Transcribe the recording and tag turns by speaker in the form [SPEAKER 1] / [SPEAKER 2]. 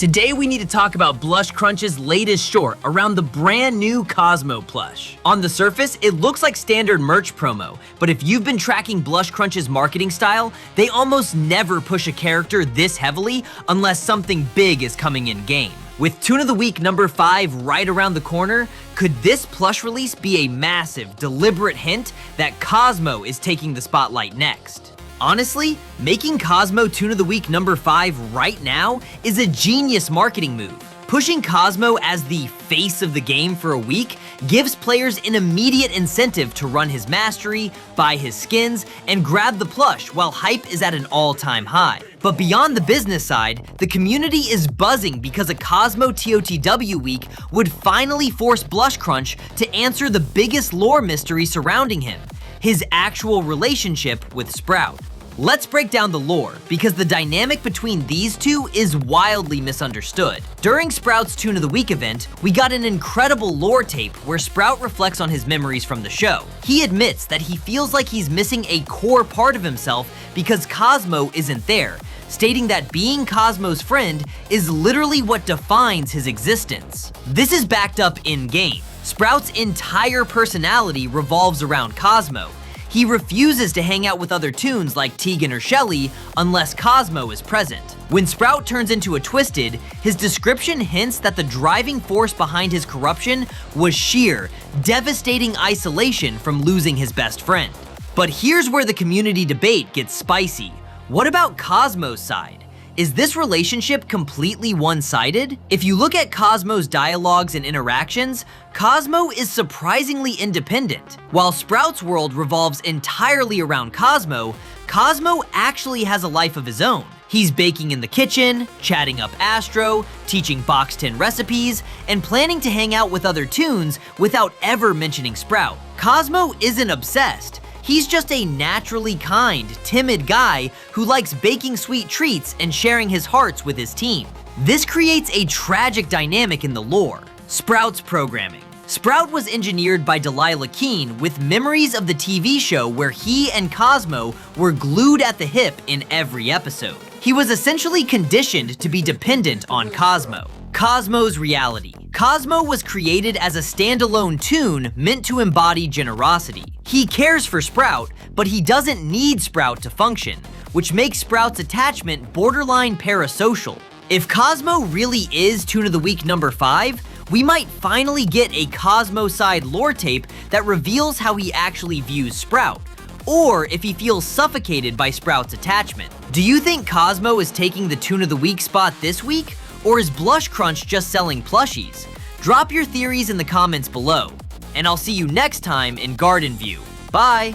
[SPEAKER 1] Today we need to talk about Blushcrunch's latest short around the brand new Cosmo Plush. On the surface, it looks like standard merch promo, but if you've been tracking Blushcrunch's marketing style, they almost never push a character this heavily unless something big is coming in game. With Toon of the Week number 5 right around the corner, could this plush release be a massive, deliberate hint that Cosmo is taking the spotlight next? Honestly, making Cosmo Toon of the Week number 5 right now is a genius marketing move. Pushing Cosmo as the face of the game for a week gives players an immediate incentive to run his mastery, buy his skins, and grab the plush while hype is at an all-time high. But beyond the business side, the community is buzzing because a Cosmo TOTW week would finally force Blushcrunch to answer the biggest lore mystery surrounding him: his actual relationship with Sprout. Let's break down the lore, because the dynamic between these two is wildly misunderstood. During Sprout's Toon of the Week event, we got an incredible lore tape where Sprout reflects on his memories from the show. He admits that he feels like he's missing a core part of himself because Cosmo isn't there, stating that being Cosmo's friend is literally what defines his existence. This is backed up in-game. Sprout's entire personality revolves around Cosmo. He refuses to hang out with other Toons like Tegan or Shelly unless Cosmo is present. When Sprout turns into a Twisted, his description hints that the driving force behind his corruption was sheer, devastating isolation from losing his best friend. But here's where the community debate gets spicy. What about Cosmo's side? Is this relationship completely one-sided? If you look at Cosmo's dialogues and interactions, Cosmo is surprisingly independent. While Sprout's world revolves entirely around Cosmo, Cosmo actually has a life of his own. He's baking in the kitchen, chatting up Astro, teaching box tin recipes, and planning to hang out with other Toons without ever mentioning Sprout. Cosmo isn't obsessed. He's just a naturally kind, timid guy who likes baking sweet treats and sharing his hearts with his team. This creates a tragic dynamic in the lore. Sprout's programming. Sprout was engineered by Delilah Keene with memories of the TV show where he and Cosmo were glued at the hip in every episode. He was essentially conditioned to be dependent on Cosmo. Cosmo's reality. Cosmo was created as a standalone Toon meant to embody generosity. He cares for Sprout, but he doesn't need Sprout to function, which makes Sprout's attachment borderline parasocial. If Cosmo really is Toon of the Week number 5, we might finally get a Cosmo side lore tape that reveals how he actually views Sprout, or if he feels suffocated by Sprout's attachment. Do you think Cosmo is taking the Toon of the Week spot this week? Or is Blushcrunch just selling plushies? Drop your theories in the comments below, and I'll see you next time in Garden View. Bye!